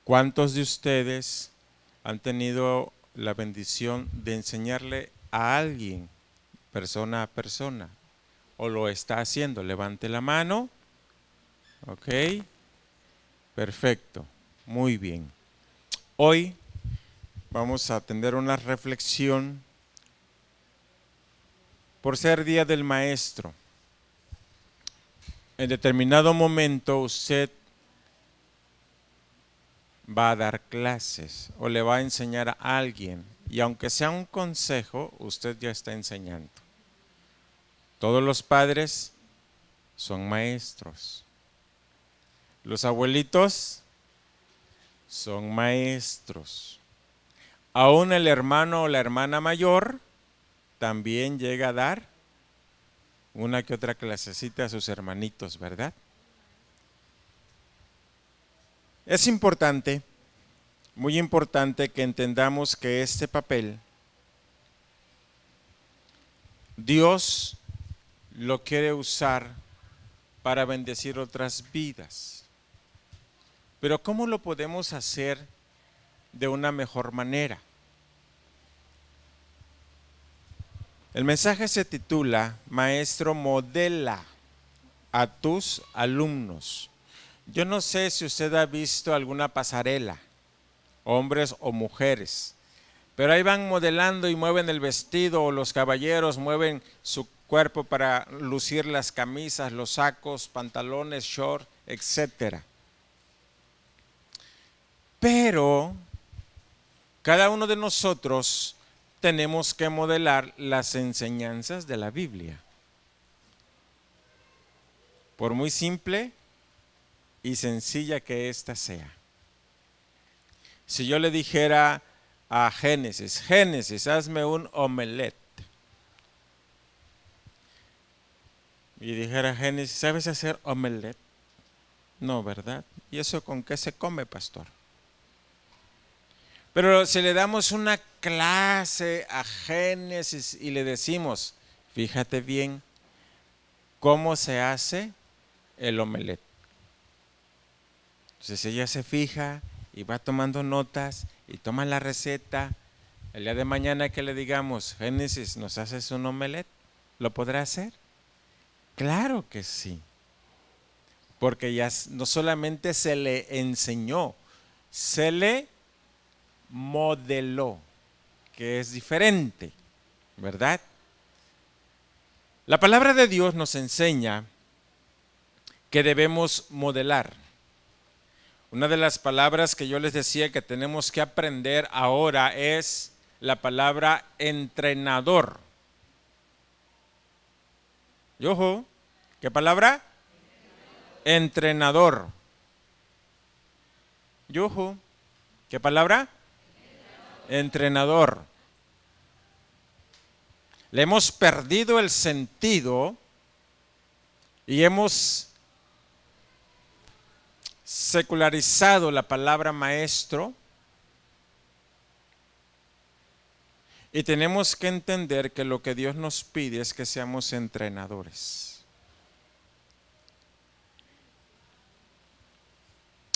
¿Cuántos de ustedes han tenido la bendición de enseñarle a alguien, persona a persona? ¿O lo está haciendo? Levante la mano. Ok, perfecto, muy bien. Hoy vamos a tener una reflexión por ser Día del Maestro. En determinado momento usted va a dar clases o le va a enseñar a alguien, y aunque sea un consejo, usted ya está enseñando. Todos los padres son maestros. Los abuelitos son maestros. Aún el hermano o la hermana mayor también llega a dar una que otra clasecita a sus hermanitos, ¿verdad? Es importante, muy importante que entendamos que este papel Dios lo quiere usar para bendecir otras vidas. Pero ¿cómo lo podemos hacer de una mejor manera? El mensaje se titula Maestro, modela a tus alumnos. Yo no sé si usted ha visto alguna pasarela, hombres o mujeres, pero ahí van modelando y mueven el vestido, o los caballeros mueven su cuerpo para lucir las camisas, los sacos, pantalones, short, etcétera. Pero cada uno de nosotros tenemos que modelar las enseñanzas de la Biblia. Por muy simple y sencilla que ésta sea. Si yo le dijera a Génesis, Génesis, hazme un omelette. Y dijera Génesis, ¿sabes hacer omelette? No, ¿verdad? ¿Y eso con qué se come, pastor? Pero si le damos una clase a Génesis y le decimos, fíjate bien cómo se hace el omelette. Entonces ella se fija y va tomando notas y toma la receta. El día de mañana que le digamos, Génesis, ¿nos haces un omelette? ¿Lo podrá hacer? Claro que sí. Porque ya no solamente se le enseñó, se le modeló, que es diferente, ¿verdad? La palabra de Dios nos enseña que debemos modelar. Una de las palabras que yo les decía que tenemos que aprender ahora es la palabra entrenador. Y ojo, ¿qué palabra? Entrenador. Y ojo, ¿qué palabra? Entrenador. Le hemos perdido el sentido y hemos secularizado la palabra maestro, y tenemos que entender que lo que Dios nos pide es que seamos entrenadores.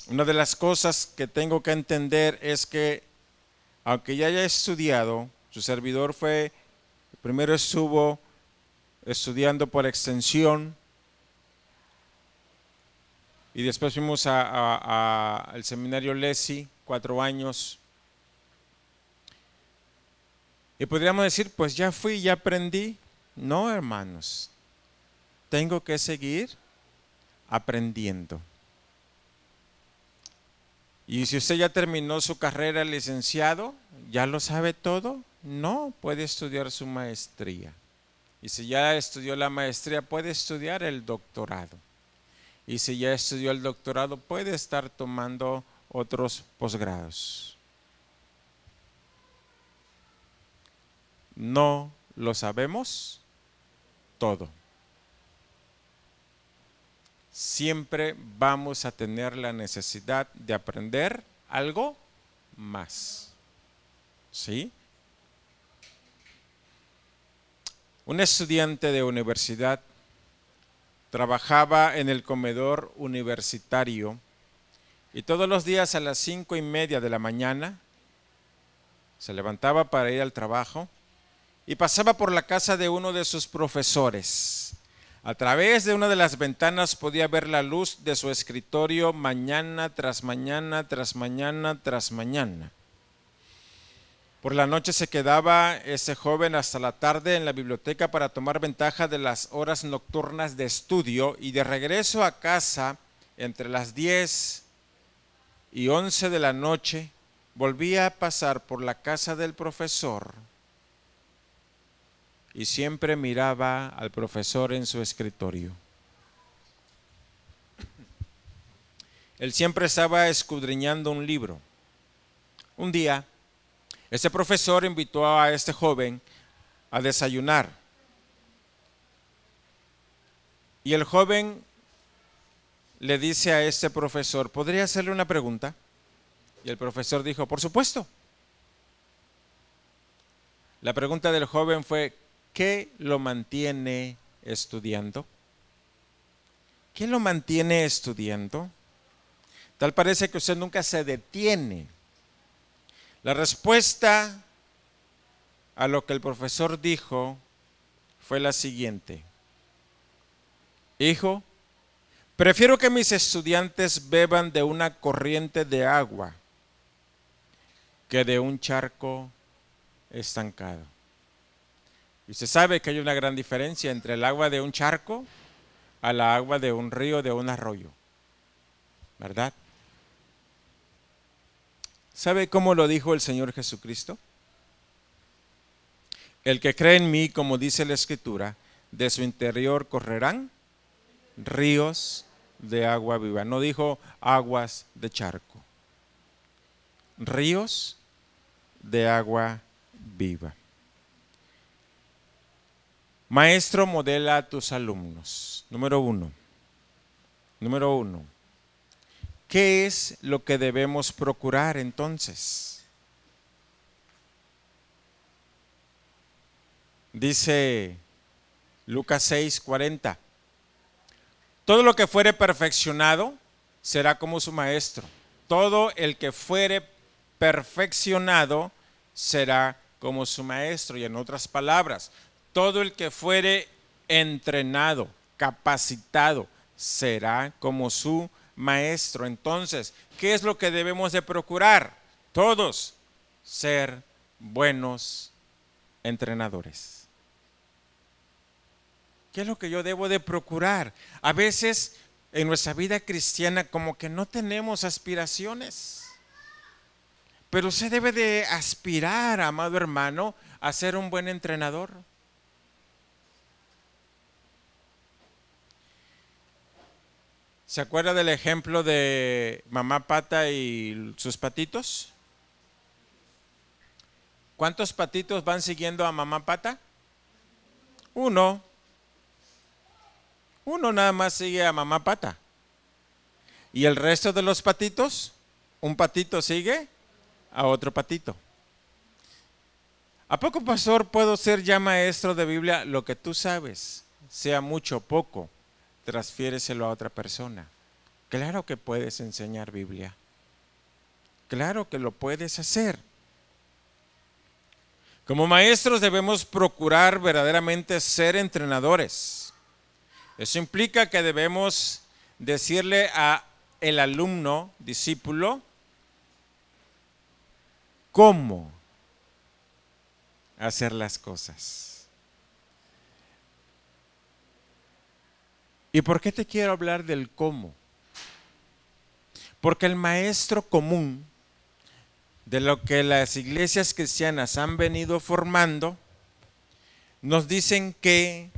Una de las cosas que tengo que entender es que, aunque ya haya estudiado, su servidor primero estuvo estudiando por extensión, y después fuimos al seminario Lesi, 4 años. Y podríamos decir, pues ya fui, ya aprendí. No, hermanos, tengo que seguir aprendiendo. Y si usted ya terminó su carrera de licenciado, ¿ya lo sabe todo? No, puede estudiar su maestría. Y si ya estudió la maestría, puede estudiar el doctorado. Y si ya estudió el doctorado, puede estar tomando otros posgrados. No lo sabemos todo. Siempre vamos a tener la necesidad de aprender algo más. ¿Sí? Un estudiante de universidad trabajaba en el comedor universitario Y todos los días a las 5:30 de la mañana se levantaba para ir al trabajo y pasaba por la casa de uno de sus profesores. A través de una de las ventanas podía ver la luz de su escritorio mañana tras mañana, tras mañana, tras mañana. Por la noche se quedaba ese joven hasta la tarde en la biblioteca para tomar ventaja de las horas nocturnas de estudio, y de regreso a casa entre las 10 y 11 de la noche volvía a pasar por la casa del profesor y siempre miraba al profesor en su escritorio. Él siempre estaba escudriñando un libro. Un día, ese profesor invitó a este joven a desayunar. Y el joven le dice a este profesor: ¿podría hacerle una pregunta? Y el profesor dijo: por supuesto. La pregunta del joven fue: ¿qué lo mantiene estudiando? ¿Qué lo mantiene estudiando? Tal parece que usted nunca se detiene. La respuesta a lo que el profesor dijo fue la siguiente: hijo, prefiero que mis estudiantes beban de una corriente de agua que de un charco estancado. Y usted sabe que hay una gran diferencia entre el agua de un charco a la agua de un río, de un arroyo, ¿verdad? ¿Sabe cómo lo dijo el Señor Jesucristo? El que cree en mí, como dice la Escritura, de su interior correrán ríos de agua viva. No dijo aguas de charco, ríos de agua viva. Maestro, modela a tus alumnos. Número uno, ¿qué es lo que debemos procurar entonces? Dice Lucas 6:40, todo lo que fuere perfeccionado será como su maestro. Todo el que fuere perfeccionado será como su maestro. Y en otras palabras, todo el que fuere entrenado, capacitado, será como su maestro. Entonces, ¿qué es lo que debemos de procurar? Todos, ser buenos entrenadores. ¿Qué es lo que yo debo de procurar? A veces en nuestra vida cristiana como que no tenemos aspiraciones, pero usted debe de aspirar, amado hermano, a ser un buen entrenador. ¿Se acuerda del ejemplo de mamá pata y sus patitos? ¿Cuántos patitos van siguiendo a mamá pata? Uno nada más sigue a mamá pata. ¿Y el resto de los patitos? Un patito sigue a otro patito. ¿A poco, pastor, puedo ser ya maestro de Biblia? Lo que tú sabes, sea mucho o poco, transfiéreselo a otra persona. Claro que puedes enseñar Biblia. Claro que lo puedes hacer. Como maestros debemos procurar verdaderamente ser entrenadores. Eso implica que debemos decirle a el alumno, discípulo, cómo hacer las cosas. ¿Y por qué te quiero hablar del cómo? Porque el maestro común de lo que las iglesias cristianas han venido formando, nos dicen qué,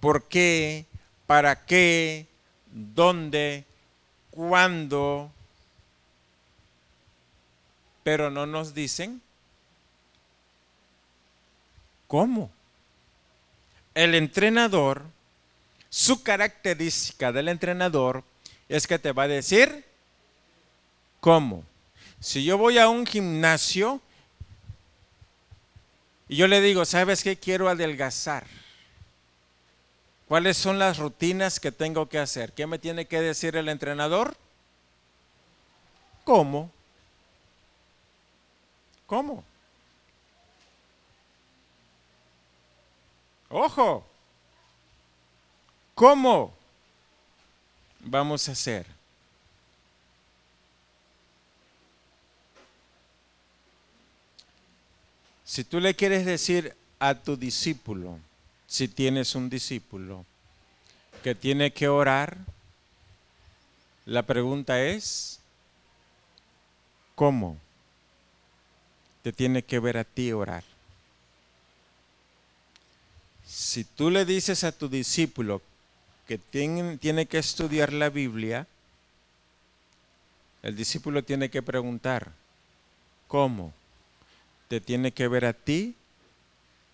por qué, para qué, dónde, cuándo, pero no nos dicen cómo. El entrenador, su característica del entrenador es que te va a decir cómo. Si yo voy a un gimnasio y yo le digo, ¿sabes qué? Quiero adelgazar. ¿Cuáles son las rutinas que tengo que hacer? ¿Qué me tiene que decir el entrenador? ¿cómo? ¿Cómo? Ojo, ¿cómo vamos a hacer? Si tú le quieres decir a tu discípulo, si tienes un discípulo que tiene que orar, la pregunta es, ¿cómo te tiene que ver a ti orar? Si tú le dices a tu discípulo que tiene que estudiar la Biblia, el discípulo tiene que preguntar, ¿cómo te tiene que ver a ti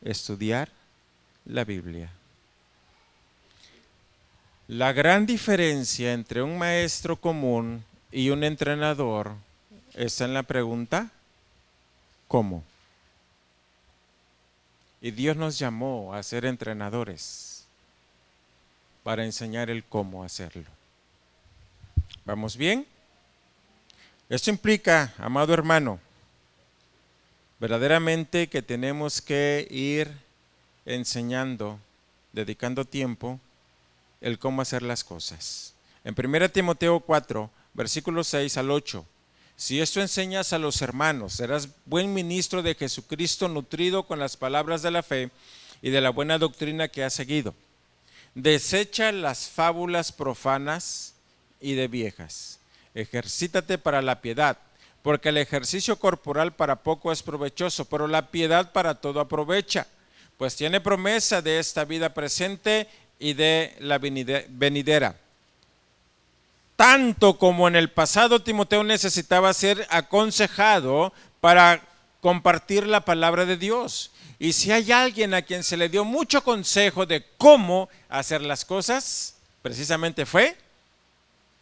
estudiar la Biblia? La gran diferencia entre un maestro común y un entrenador está en la pregunta, ¿cómo? Y Dios nos llamó a ser entrenadores para enseñar el cómo hacerlo. ¿Vamos bien? Esto implica, amado hermano, verdaderamente que tenemos que ir enseñando, dedicando tiempo, el cómo hacer las cosas. En 1 Timoteo 4, versículos 6 al 8. Si esto enseñas a los hermanos, serás buen ministro de Jesucristo, nutrido con las palabras de la fe y de la buena doctrina que has seguido. Desecha las fábulas profanas y de viejas. Ejercítate para la piedad, porque el ejercicio corporal para poco es provechoso, pero la piedad para todo aprovecha, pues tiene promesa de esta vida presente y de la venidera. Tanto como en el pasado Timoteo necesitaba ser aconsejado para compartir la palabra de Dios. Y si hay alguien a quien se le dio mucho consejo de cómo hacer las cosas, precisamente fue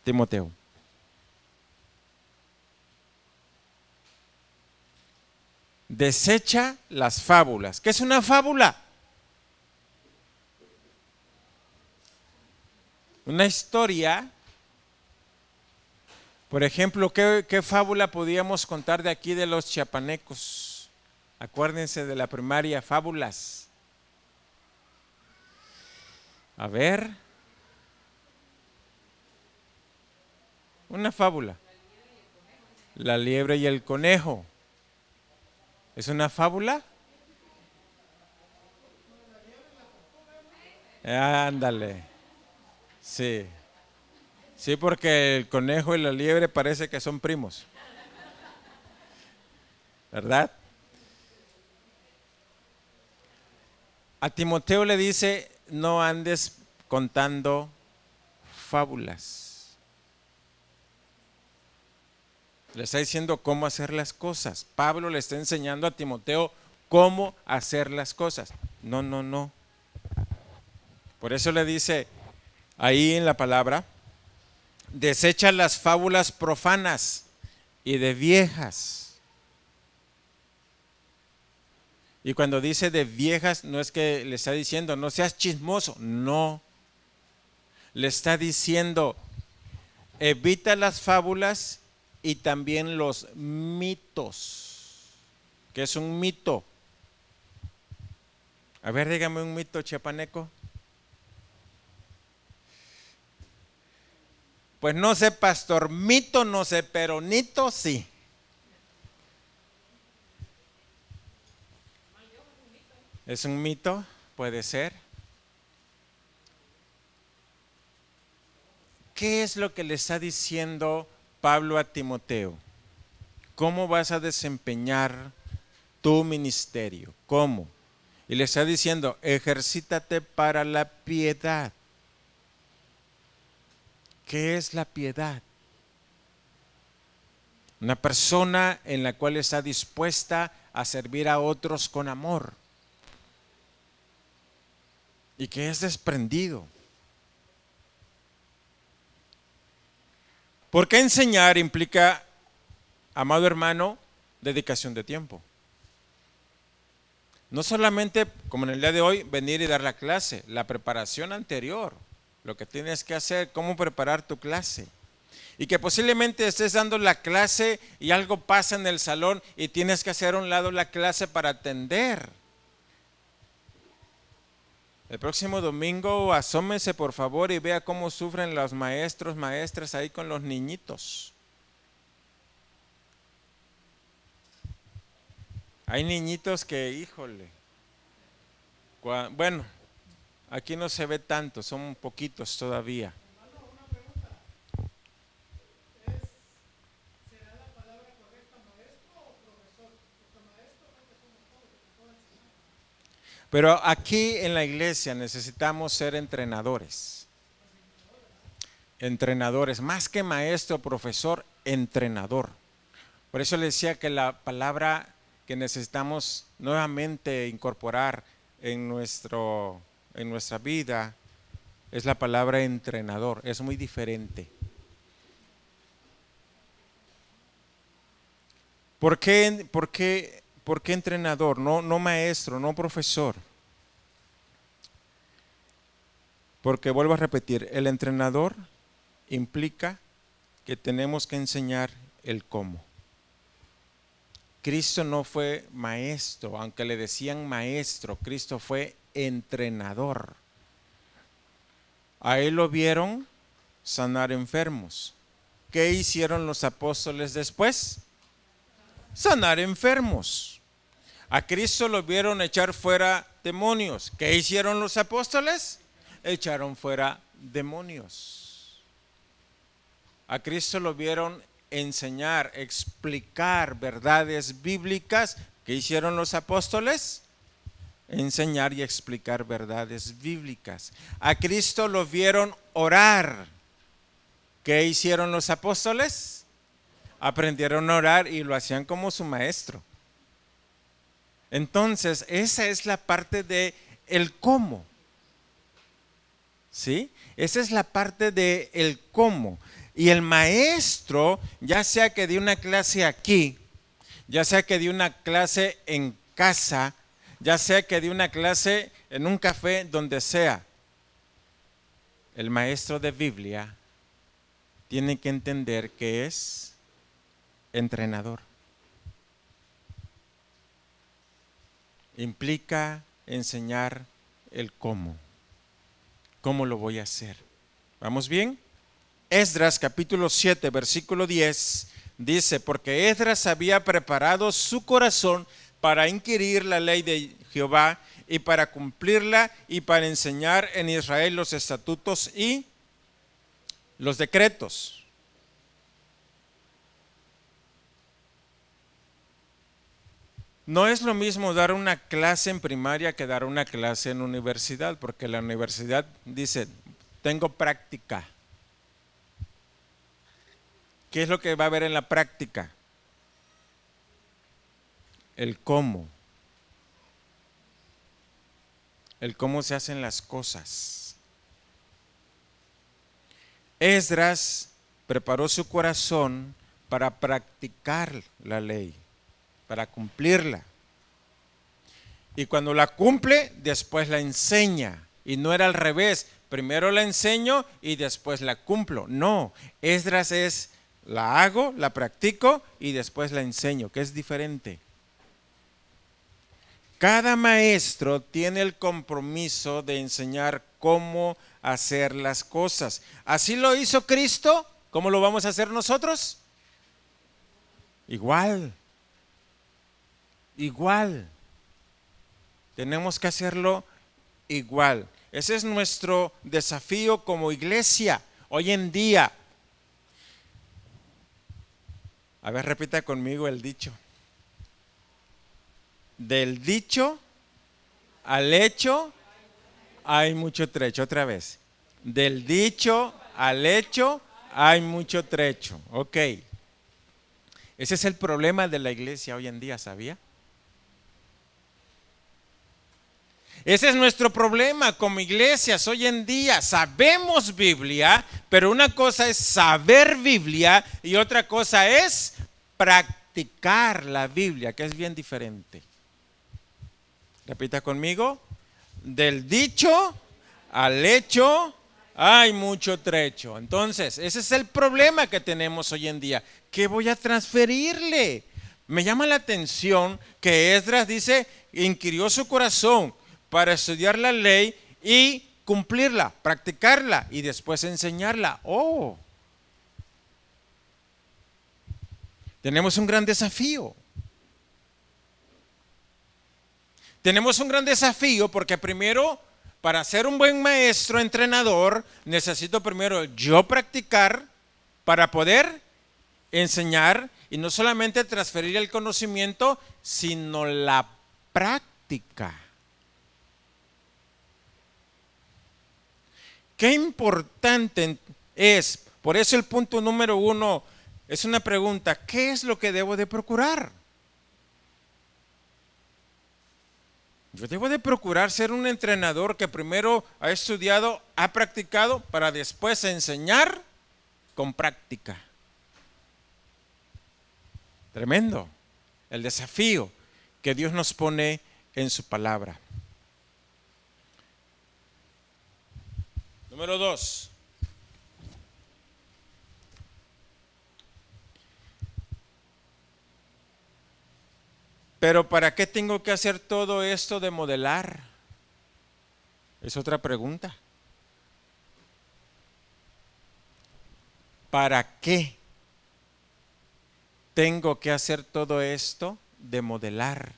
Timoteo. Desecha las fábulas. ¿Qué es una fábula? Una historia. Por ejemplo, ¿qué fábula podíamos contar de aquí de los chiapanecos? Acuérdense de la primaria, fábulas. A ver. Una fábula. La liebre y el conejo. ¿Es una fábula? Ándale. Sí. Sí, porque el conejo y la liebre parece que son primos. ¿Verdad? A Timoteo le dice, no andes contando fábulas. Le está diciendo cómo hacer las cosas. Pablo le está enseñando a Timoteo cómo hacer las cosas. No, no, no. Por eso le dice ahí en la palabra, desecha las fábulas profanas y de viejas. Y cuando dice de viejas, no es que le está diciendo, no seas chismoso, no. Le está diciendo, evita las fábulas y también los mitos. ¿Qué es un mito? A ver, dígame un mito chiapaneco. Pues no sé, pastor, mito no sé, pero nito sí. ¿Es un mito? Puede ser. ¿Qué es lo que le está diciendo Pablo a Timoteo? ¿Cómo vas a desempeñar tu ministerio? ¿Cómo? Y le está diciendo, ejercítate para la piedad. ¿Qué es la piedad? Una persona en la cual está dispuesta a servir a otros con amor y que es desprendido. Porque enseñar implica, amado hermano, dedicación de tiempo. No solamente, como en el día de hoy, venir y dar la clase, la preparación anterior, lo que tienes que hacer, cómo preparar tu clase. Y que posiblemente estés dando la clase y algo pasa en el salón y tienes que hacer a un lado la clase para atender. El próximo domingo asómese por favor y vea cómo sufren los maestros, maestras ahí con los niñitos. Hay niñitos que, híjole, bueno, aquí no se ve tanto, son poquitos todavía. Pero aquí en la iglesia necesitamos ser entrenadores. Entrenadores, más que maestro, profesor, entrenador. Por eso le decía que la palabra que necesitamos nuevamente incorporar en nuestra vida es la palabra entrenador. Es muy diferente. ¿Por qué entrenador? No maestro, no profesor. Porque vuelvo a repetir, el entrenador implica que tenemos que enseñar el cómo. Cristo no fue maestro, aunque le decían maestro, Cristo fue entrenador. A él lo vieron sanar enfermos. ¿Qué hicieron los apóstoles después? Sanar enfermos. A Cristo lo vieron echar fuera demonios. ¿Qué hicieron los apóstoles? Echaron fuera demonios. A Cristo lo vieron enseñar, explicar verdades bíblicas. ¿Qué hicieron los apóstoles? Enseñar y explicar verdades bíblicas. A Cristo lo vieron orar. ¿Qué hicieron los apóstoles? Aprendieron a orar y lo hacían como su maestro. Entonces, esa es la parte de el cómo. ¿Sí? Esa es la parte de el cómo. Y el maestro, ya sea que dé una clase aquí, ya sea que dé una clase en casa, ya sea que dé una clase en un café, donde sea, el maestro de Biblia tiene que entender que es entrenador. Implica enseñar el cómo. ¿Cómo lo voy a hacer? ¿Vamos bien? Esdras capítulo 7, versículo 10 dice: porque Esdras había preparado su corazón para inquirir la ley de Jehová y para cumplirla y para enseñar en Israel los estatutos y los decretos. No es lo mismo dar una clase en primaria que dar una clase en universidad, porque la universidad dice, tengo práctica. ¿Qué es lo que va a haber en la práctica? El cómo. El cómo se hacen las cosas. Esdras preparó su corazón para practicar la ley, para cumplirla. Y cuando la cumple, después la enseña. Y no era al revés, primero la enseño y después la cumplo. No, Esdras es, la hago, la practico y después la enseño, que es diferente. Cada maestro tiene el compromiso de enseñar cómo hacer las cosas. Así lo hizo Cristo, ¿cómo lo vamos a hacer nosotros? Igual. Tenemos que hacerlo igual. Ese es nuestro desafío como iglesia hoy en día. A ver, repita conmigo el dicho. Del dicho al hecho hay mucho trecho. Otra vez. Del dicho al hecho hay mucho trecho. Ok. Ese es el problema de la iglesia hoy en día, ¿sabía? Ese es nuestro problema como iglesias hoy en día. Sabemos Biblia, pero una cosa es saber Biblia y otra cosa es practicar la Biblia, que es bien diferente. Repita conmigo. Del dicho al hecho Hay mucho trecho. Entonces, ese es el problema que tenemos hoy en día. ¿Qué voy a transferirle? Me llama la atención que Esdras dice, inquirió su corazón para estudiar la ley y cumplirla, practicarla y después enseñarla. Oh, tenemos un gran desafío. Tenemos un gran desafío porque primero, para ser un buen maestro, entrenador, necesito primero yo practicar para poder enseñar y no solamente transferir el conocimiento, sino la práctica. Qué importante es, por eso el punto número 1 es una pregunta, ¿qué es lo que debo de procurar? Yo debo de procurar ser un entrenador que primero ha estudiado, ha practicado, para después enseñar con práctica. Tremendo el desafío que Dios nos pone en su palabra. Número 2. Pero ¿para qué tengo que hacer todo esto de modelar? Es otra pregunta. ¿Para qué tengo que hacer todo esto de modelar?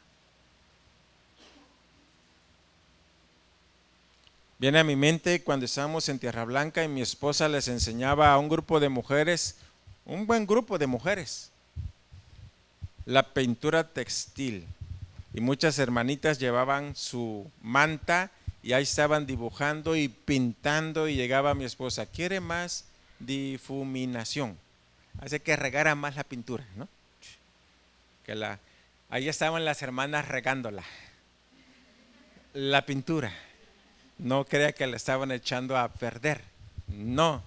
Viene a mi mente cuando estábamos en Tierra Blanca y mi esposa les enseñaba a un grupo de mujeres, un buen grupo de mujeres, la pintura textil. Y muchas hermanitas llevaban su manta y ahí estaban dibujando y pintando y llegaba mi esposa, ¿quiere más difuminación? Hace que regara más la pintura, ¿no? Ahí estaban las hermanas regándola, la pintura. No crea que la estaban echando a perder, no.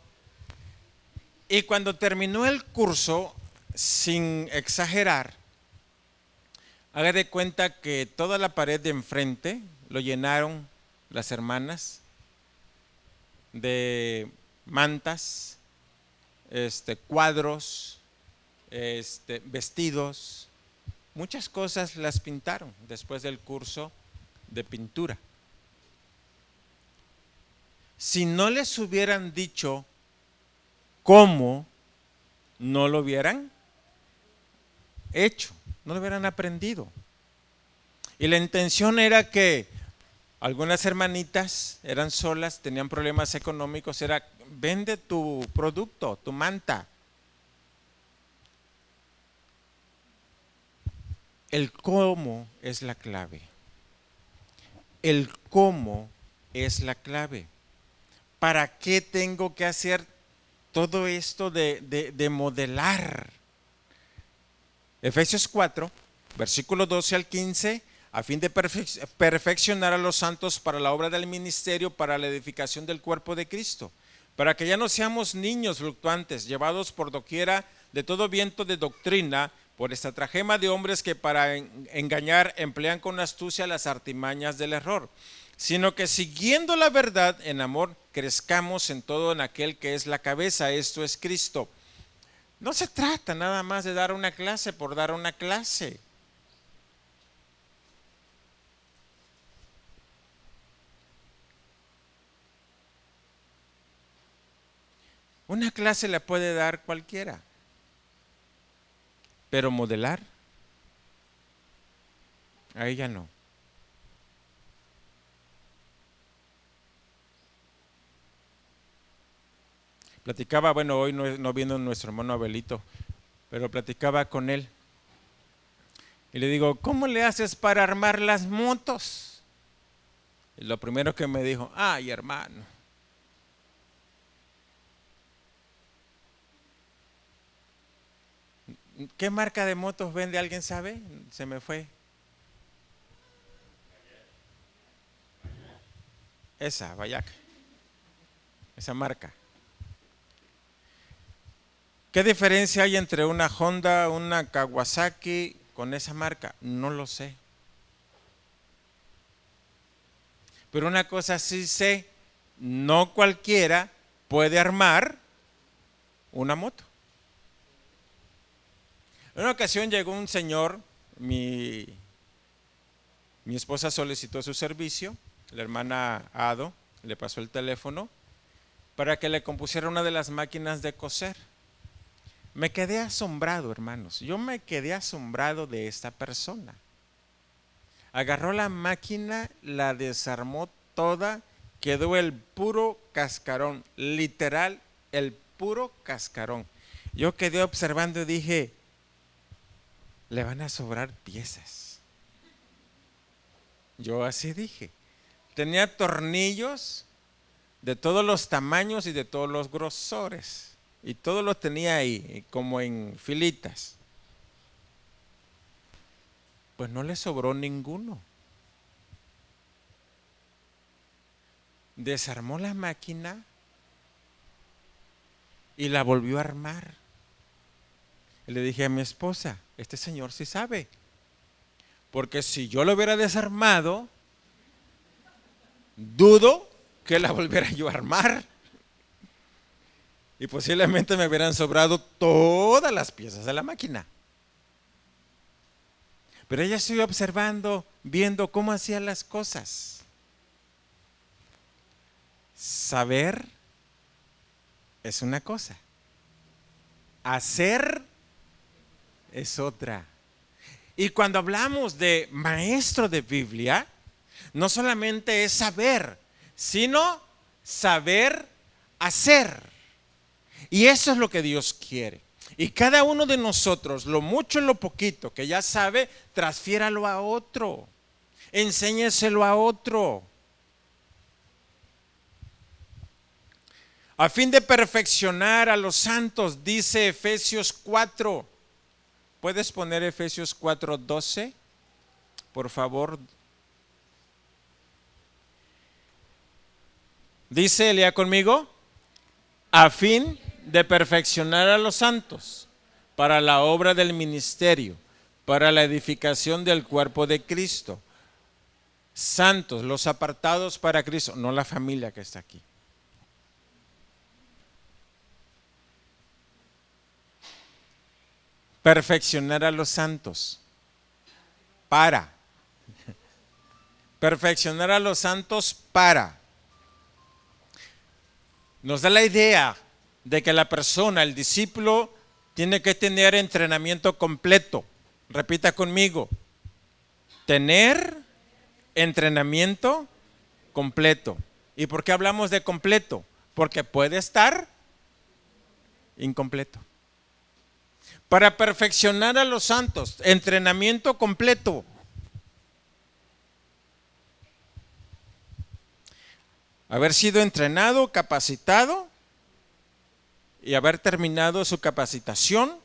Y cuando terminó el curso, sin exagerar, haga de cuenta que toda la pared de enfrente lo llenaron las hermanas de mantas, cuadros, vestidos, muchas cosas las pintaron después del curso de pintura. Si no les hubieran dicho cómo, no lo hubieran hecho, no lo hubieran aprendido. Y la intención era que algunas hermanitas eran solas, tenían problemas económicos, era vende tu producto, tu manta. El cómo es la clave. El cómo es la clave. ¿Para qué tengo que hacer todo esto de modelar? Efesios 4, versículos 12 al 15, a fin de perfeccionar a los santos para la obra del ministerio, para la edificación del cuerpo de Cristo, para que ya no seamos niños fluctuantes, llevados por doquiera de todo viento de doctrina, por estratagema de hombres que para engañar emplean con astucia las artimañas del error, sino que siguiendo la verdad en amor, crezcamos en todo en aquel que es la cabeza, esto es Cristo. No se trata nada más de dar una clase por dar una clase. Una clase la puede dar cualquiera, pero modelar, a ella no. Platicaba, bueno, hoy no vino nuestro hermano Abelito, pero platicaba con él. Y le digo, ¿cómo le haces para armar las motos? Y lo primero que me dijo, ay hermano, ¿qué marca de motos vende? ¿Alguien sabe? Se me fue. Esa, Vallaca. Esa marca. ¿Qué diferencia hay entre una Honda, una Kawasaki con esa marca? No lo sé. Pero una cosa sí sé, no cualquiera puede armar una moto. En una ocasión llegó un señor, mi esposa solicitó su servicio, la hermana Ado le pasó el teléfono para que le compusiera una de las máquinas de coser. Me quedé asombrado, hermanos. Yo me quedé asombrado de esta persona. Agarró la máquina, la desarmó toda, quedó el puro cascarón, literal, el puro cascarón. Yo quedé observando y dije, le van a sobrar piezas. Yo así dije. Tenía tornillos de todos los tamaños y de todos los grosores. Y todo lo tenía ahí, como en filitas. Pues no le sobró ninguno. Desarmó la máquina y la volvió a armar. Y le dije a mi esposa, este señor sí sabe. Porque si yo lo hubiera desarmado, dudo que la volviera yo a armar. Y posiblemente me hubieran sobrado todas las piezas de la máquina. Pero ella estuvo observando, viendo cómo hacía las cosas. Saber es una cosa. Hacer es otra. Y cuando hablamos de maestro de Biblia, no solamente es saber, sino saber hacer. Y eso es lo que Dios quiere. Y cada uno de nosotros, lo mucho y lo poquito que ya sabe, transfiéralo a otro. Enséñeselo a otro. A fin de perfeccionar a los santos, dice Efesios 4. ¿Puedes poner Efesios 4:12? Por favor. Dice, lea conmigo. A fin de perfeccionar a los santos para la obra del ministerio, para la edificación del cuerpo de Cristo. Santos, los apartados para Cristo, no la familia que está aquí. Perfeccionar a los santos para. Perfeccionar a los santos para. Nos da la idea de que la persona, el discípulo, tiene que tener entrenamiento completo. Repita conmigo. Tener entrenamiento completo. ¿Y por qué hablamos de completo? Porque puede estar incompleto. Para perfeccionar a los santos, entrenamiento completo. Haber sido entrenado, capacitado y haber terminado su capacitación,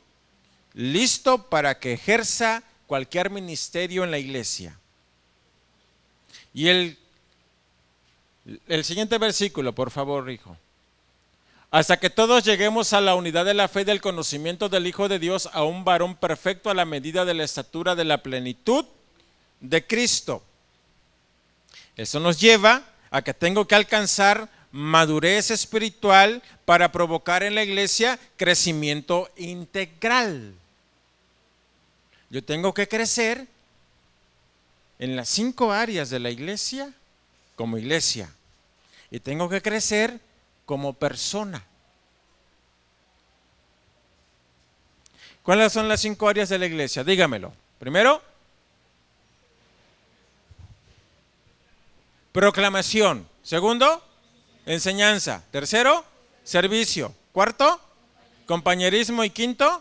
listo para que ejerza cualquier ministerio en la iglesia. Y el siguiente versículo, por favor, hijo. Hasta que todos lleguemos a la unidad de la fe y del conocimiento del Hijo de Dios, a un varón perfecto a la medida de la estatura de la plenitud de Cristo. Eso nos lleva a que tengo que alcanzar madurez espiritual para provocar en la iglesia crecimiento integral. Yo tengo que crecer en las 5 áreas de la iglesia como iglesia y tengo que crecer como persona. ¿Cuáles son las 5 áreas de la iglesia? Dígamelo. Primero, proclamación. Segundo, enseñanza. Tercero, servicio. Cuarto, compañerismo. Y quinto,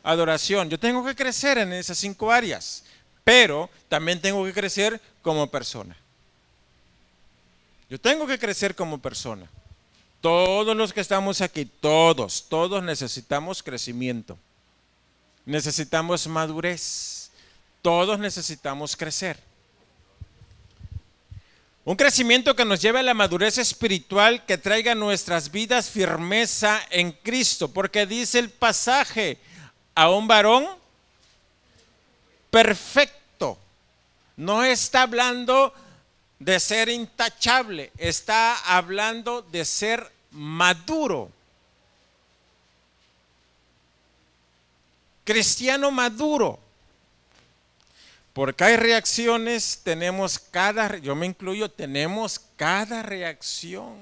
adoración. Yo tengo que crecer en esas 5 áreas, pero también tengo que crecer como persona. Yo tengo que crecer como persona. Todos los que estamos aquí, todos necesitamos crecimiento. Necesitamos madurez. Todos necesitamos crecer. Un crecimiento que nos lleve a la madurez espiritual, que traiga a nuestras vidas firmeza en Cristo. Porque dice el pasaje, a un varón perfecto. No está hablando de ser intachable, está hablando de ser maduro. Cristiano maduro. Porque hay reacciones, yo me incluyo, tenemos cada reacción.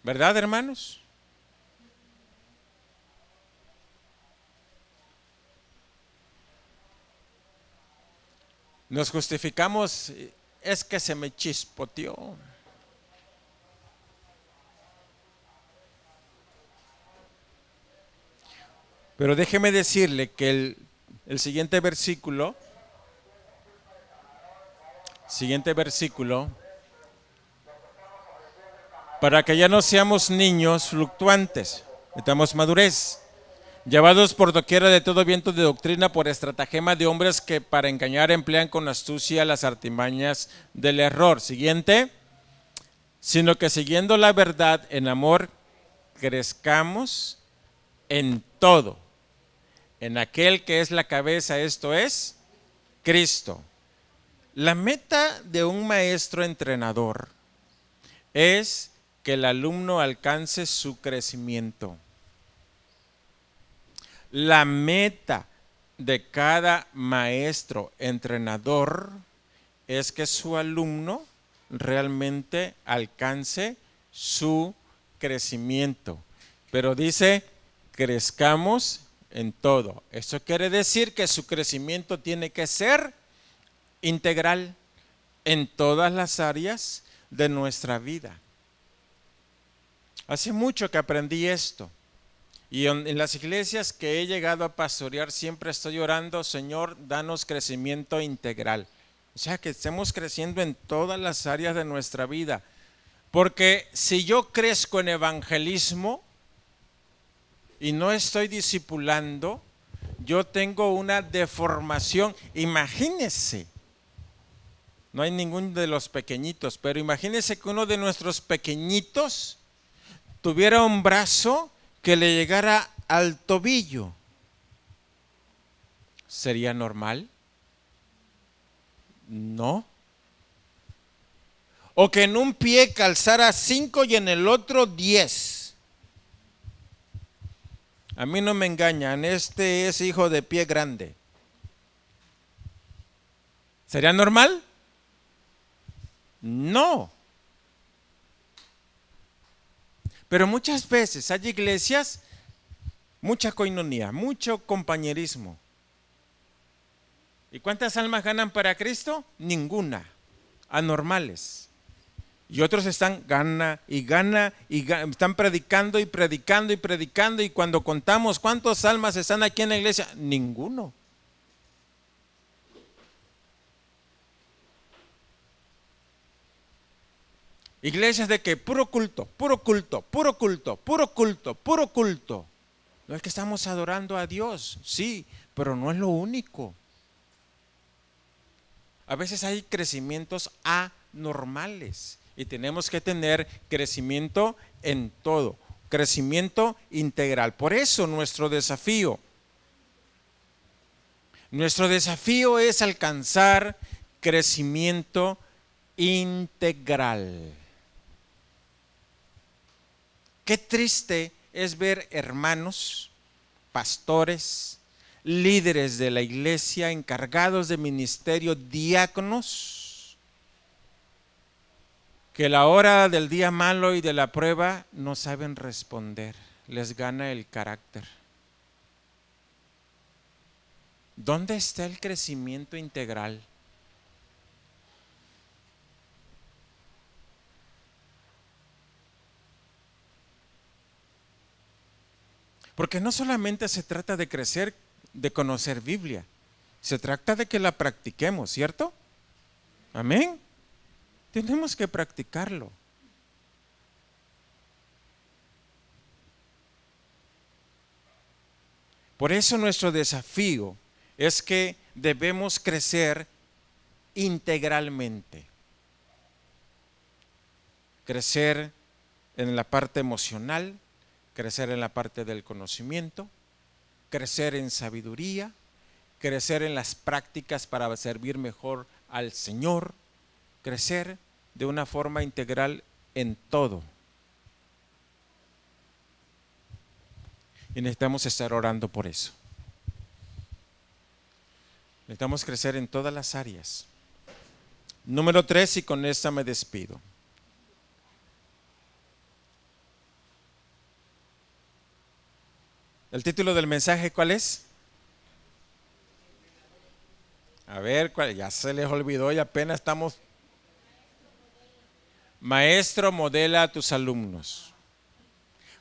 ¿Verdad, hermanos? Nos justificamos, es que se me chispoteó. Pero déjeme decirle que el siguiente versículo, para que ya no seamos niños fluctuantes, necesitamos madurez, llevados por doquiera de todo viento de doctrina por estratagema de hombres que para engañar emplean con astucia las artimañas del error. Siguiente, sino que siguiendo la verdad en amor, crezcamos en todo, en aquel que es la cabeza, esto es Cristo. La meta de un maestro entrenador es que el alumno alcance su crecimiento. La meta de cada maestro entrenador es que su alumno realmente alcance su crecimiento. Pero dice, crezcamos en todo. Eso quiere decir que su crecimiento tiene que ser integral en todas las áreas de nuestra vida. Hace mucho que aprendí esto. Y en las iglesias que he llegado a pastorear siempre estoy orando, Señor, danos crecimiento integral. O sea, que estemos creciendo en todas las áreas de nuestra vida. Porque si yo crezco en evangelismo y no estoy discipulando, yo tengo una deformación. Imagínese, no hay ninguno de los pequeñitos, pero imagínese que uno de nuestros pequeñitos tuviera un brazo que le llegara al tobillo. ¿Sería normal? No. O que en un pie calzara 5 y en el otro 10. A mí no me engañan, este es hijo de pie grande. ¿Sería normal? No. Pero muchas veces hay iglesias, mucha coinonía, mucho compañerismo. ¿Y cuántas almas ganan para Cristo? Ninguna. Anormales. Y otros están gana, están predicando y predicando y predicando, y cuando contamos cuántas almas están aquí en la iglesia, ninguno. Iglesias de que puro culto, puro culto, puro culto, puro culto, puro culto. No es que estamos adorando a Dios, sí, pero no es lo único. A veces hay crecimientos anormales y tenemos que tener crecimiento en todo, crecimiento integral. Por eso nuestro desafío es alcanzar crecimiento integral. Qué triste es ver hermanos, pastores, líderes de la iglesia, encargados de ministerio, diáconos, que a la hora del día malo y de la prueba no saben responder, les gana el carácter. ¿Dónde está el crecimiento integral? Porque no solamente se trata de crecer, de conocer Biblia, se trata de que la practiquemos, ¿cierto? Amén. Tenemos que practicarlo. Por eso nuestro desafío es que debemos crecer integralmente. Crecer en la parte emocional, crecer en la parte del conocimiento, crecer en sabiduría, crecer en las prácticas para servir mejor al Señor, crecer de una forma integral en todo. Y necesitamos estar orando por eso. Necesitamos crecer en todas las áreas. Número 3, y con esta me despido. ¿El título del mensaje cuál es? A ver, ya se les olvidó y apenas estamos. Maestro, modela a tus alumnos.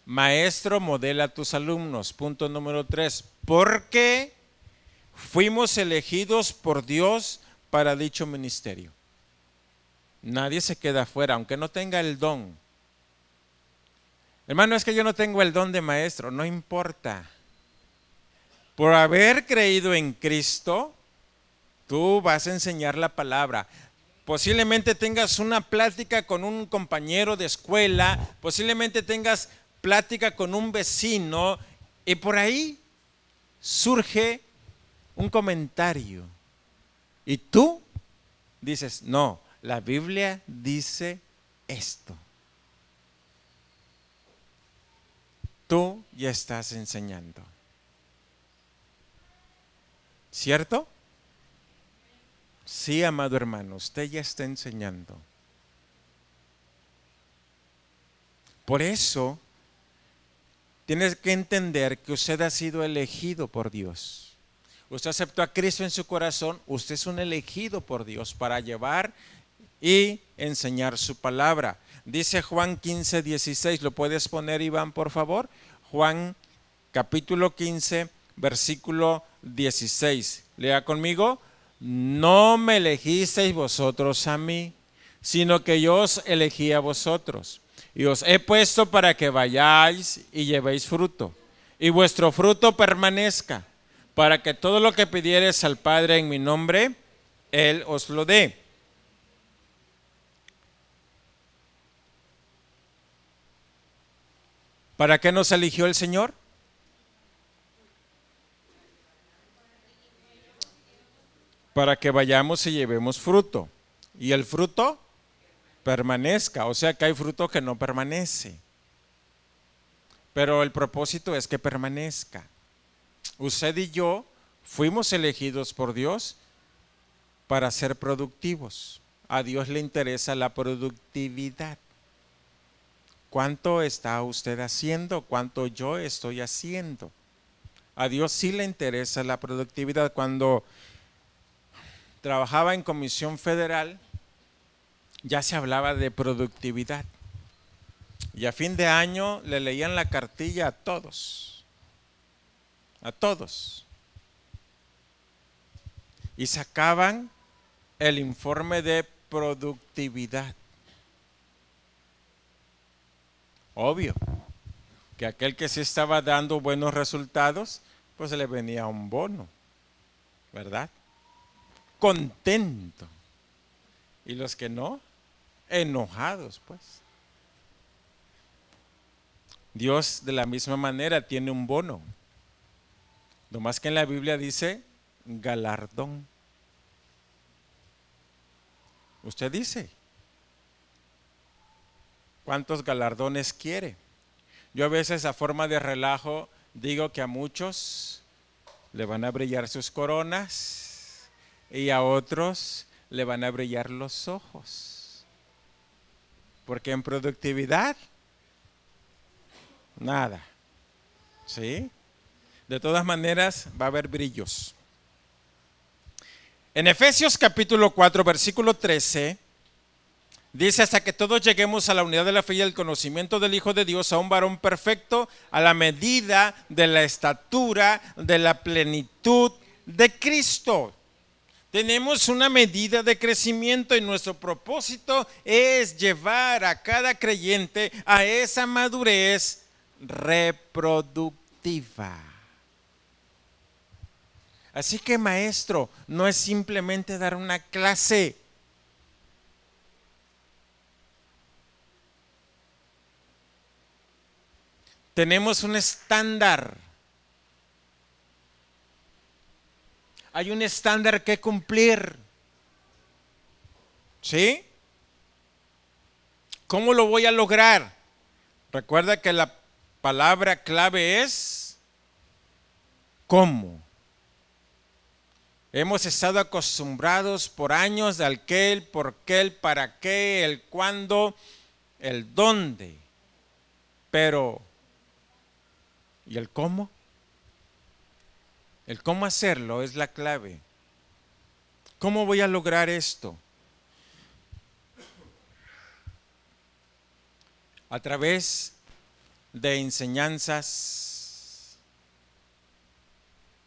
Maestro, modela a tus alumnos. Punto número 3. Porque fuimos elegidos por Dios para dicho ministerio. Nadie se queda afuera, aunque no tenga el don. Hermano, es que yo no tengo el don de maestro, no importa. Por haber creído en Cristo, tú vas a enseñar la palabra. Posiblemente tengas una plática con un compañero de escuela, posiblemente tengas plática con un vecino y por ahí surge un comentario. Y tú dices, no, la Biblia dice esto. Tú ya estás enseñando. ¿Cierto? Sí, amado hermano, usted ya está enseñando. Por eso, tienes que entender que usted ha sido elegido por Dios. Usted aceptó a Cristo en su corazón, usted es un elegido por Dios para llevar y enseñar su palabra. Dice Juan 15:16, ¿lo puedes poner, Iván, por favor? Juan capítulo 15, versículo 16. Lea conmigo. No me elegisteis vosotros a mí, sino que yo os elegí a vosotros. Y os he puesto para que vayáis y llevéis fruto, y vuestro fruto permanezca, para que todo lo que pidiereis al Padre en mi nombre, Él os lo dé. ¿Para qué nos eligió el Señor? Para que vayamos y llevemos fruto. Y el fruto permanezca. O sea que hay fruto que no permanece. Pero el propósito es que permanezca. Usted y yo fuimos elegidos por Dios para ser productivos. A Dios le interesa la productividad. ¿Cuánto está usted haciendo? ¿Cuánto yo estoy haciendo? A Dios sí le interesa la productividad. Cuando trabajaba en Comisión Federal, ya se hablaba de productividad. Y a fin de año le leían la cartilla a todos. A todos. Y sacaban el informe de productividad. Obvio que aquel que sí estaba dando buenos resultados, pues le venía un bono, ¿verdad? Contento. Y los que no, enojados, pues. Dios de la misma manera tiene un bono. Lo más que en la Biblia dice galardón. Usted dice, ¿cuántos galardones quiere? Yo a veces a forma de relajo digo que a muchos le van a brillar sus coronas y a otros le van a brillar los ojos. Porque en productividad, nada. ¿Sí? De todas maneras va a haber brillos. En Efesios capítulo 4, versículo 13, dice: hasta que todos lleguemos a la unidad de la fe y el conocimiento del Hijo de Dios, a un varón perfecto, a la medida de la estatura de la plenitud de Cristo. Tenemos una medida de crecimiento y nuestro propósito es llevar a cada creyente a esa madurez reproductiva. Así que, maestro, no es simplemente dar una clase. Tenemos un estándar. Hay un estándar que cumplir. ¿Sí? ¿Cómo lo voy a lograr? Recuerda que la palabra clave es ¿cómo? Hemos estado acostumbrados por años al qué, el por qué, el para qué, el cuándo, el dónde. Pero, ¿y el cómo? El cómo hacerlo es la clave. ¿Cómo voy a lograr esto? A través de enseñanzas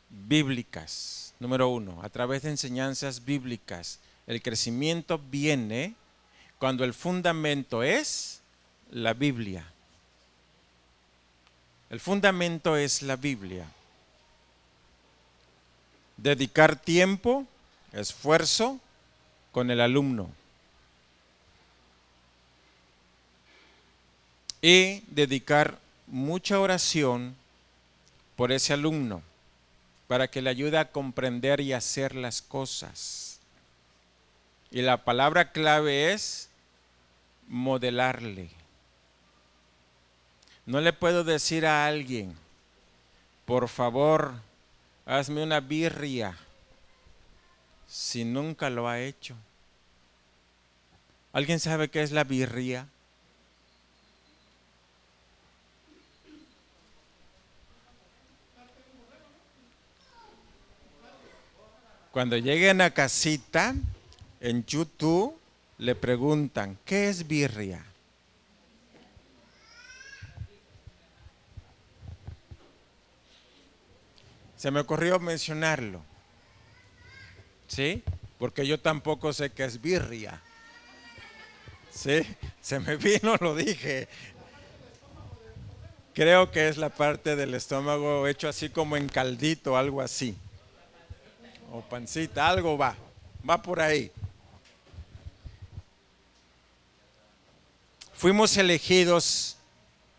bíblicas. Número uno, a través de enseñanzas bíblicas. El crecimiento viene cuando el fundamento es la Biblia. El fundamento es la Biblia. Dedicar tiempo, esfuerzo con el alumno. Y dedicar mucha oración por ese alumno para que le ayude a comprender y hacer las cosas. Y la palabra clave es modelarle. No le puedo decir a alguien, por favor, hazme una birria, si nunca lo ha hecho. ¿Alguien sabe qué es la birria? Cuando lleguen a casita, en YouTube, le preguntan, ¿qué es birria? Se me ocurrió mencionarlo, ¿sí? Porque yo tampoco sé qué es birria. ¿Sí? Se me vino, lo dije. Creo que es la parte del estómago hecho así como en caldito, algo así. O pancita, algo va por ahí. Fuimos elegidos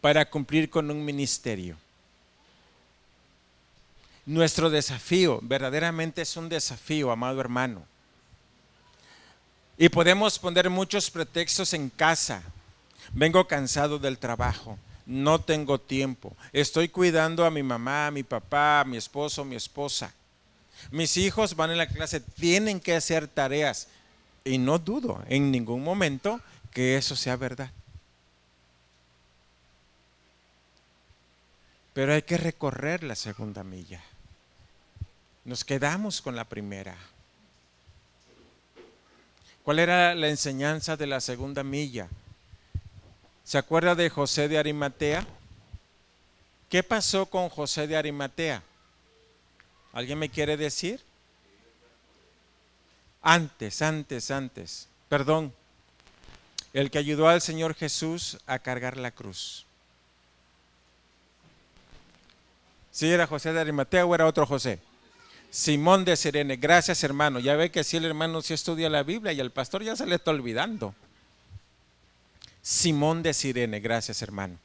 para cumplir con un ministerio. Nuestro desafío, verdaderamente es un desafío, amado hermano. Y podemos poner muchos pretextos en casa. Vengo cansado del trabajo, no tengo tiempo, estoy cuidando a mi mamá, a mi papá, a mi esposo, a mi esposa. Mis hijos van en la clase, tienen que hacer tareas. Y no dudo en ningún momento que eso sea verdad. Pero hay que recorrer la segunda milla. Nos quedamos con la primera. ¿Cuál era la enseñanza de la segunda milla? ¿Se acuerda de José de Arimatea? ¿Qué pasó con José de Arimatea? ¿Alguien me quiere decir? Antes. Perdón. El que ayudó al Señor Jesús a cargar la cruz. ¿Sí era José de Arimatea o era otro José? Simón de Cirene. Gracias, hermano. Ya ve que si el hermano sí estudia la Biblia y el pastor ya se le está olvidando. Simón de Cirene. Gracias, hermano.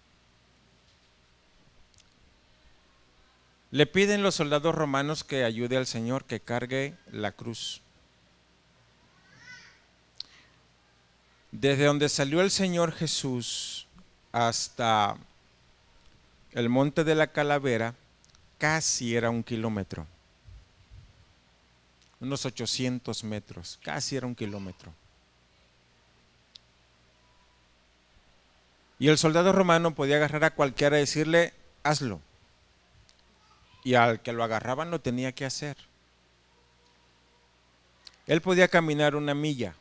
Le piden los soldados romanos que ayude al Señor, que cargue la cruz. Desde donde salió el Señor Jesús hasta el monte de la Calavera, casi era 1 kilómetro. Unos 800 metros, casi era 1 kilómetro. Y el soldado romano podía agarrar a cualquiera y decirle, hazlo. Y al que lo agarraban lo tenía que hacer. Él podía caminar 1 milla,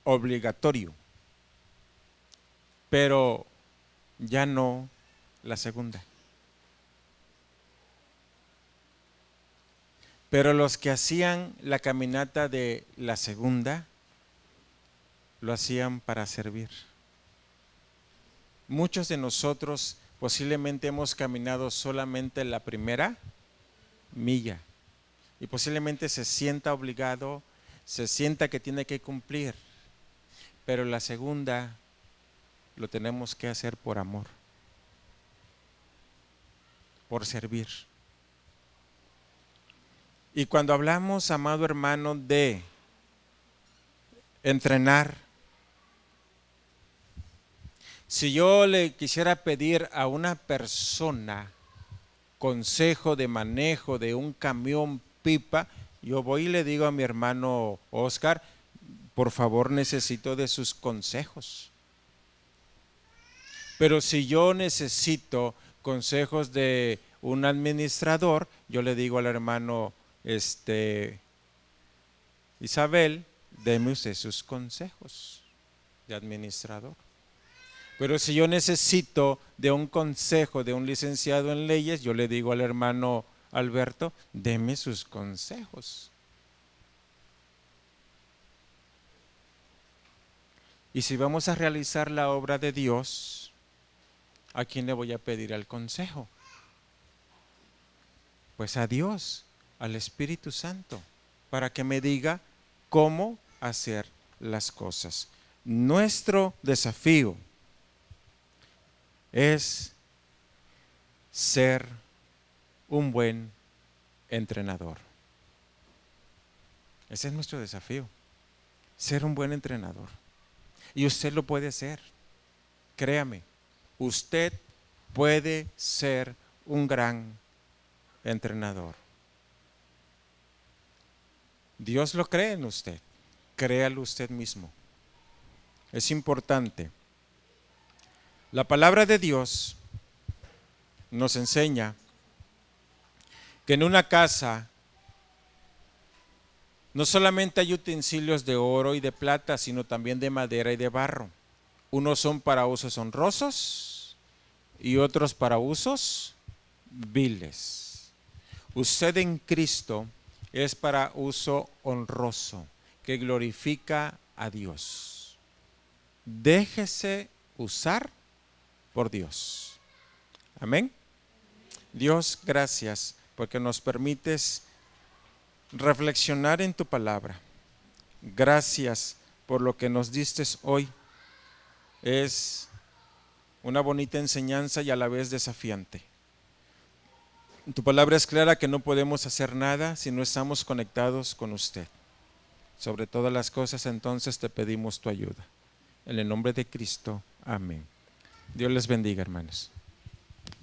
obligatorio, pero ya no la segunda. Pero los que hacían la caminata de la segunda, lo hacían para servir. Muchos de nosotros posiblemente hemos caminado solamente la primera milla y posiblemente se sienta obligado, se sienta que tiene que cumplir, pero la segunda lo tenemos que hacer por amor, por servir. Y cuando hablamos, amado hermano, de entrenar, Si yo le quisiera pedir a una persona consejo de manejo de un camión pipa, yo voy y le digo a mi hermano Oscar, por favor necesito de sus consejos. Pero si yo necesito consejos de un administrador, yo le digo al hermano Isabel, deme usted sus consejos de administrador. Pero si yo necesito de un consejo de un licenciado en leyes, yo le digo al hermano Alberto, deme sus consejos. Y si vamos a realizar la obra de Dios, ¿a quién le voy a pedir el consejo? Pues a Dios, al Espíritu Santo, para que me diga cómo hacer las cosas. Nuestro desafío es ser un buen entrenador. Ese es nuestro desafío, ser un buen entrenador. Y usted lo puede ser, créame, usted puede ser un gran entrenador. Dios lo cree en usted, créalo usted mismo. Es importante. La palabra de Dios nos enseña que en una casa no solamente hay utensilios de oro y de plata, sino también de madera y de barro. Unos son para usos honrosos y otros para usos viles. Usted en Cristo es para uso honroso, que glorifica a Dios. Déjese usar por Dios. Amén. Dios, gracias porque nos permites reflexionar en tu palabra. Gracias por lo que nos diste hoy. Es una bonita enseñanza y a la vez desafiante. Tu palabra es clara que no podemos hacer nada si no estamos conectados con usted. Sobre todas las cosas, entonces te pedimos tu ayuda. En el nombre de Cristo, amén. Dios les bendiga, hermanos.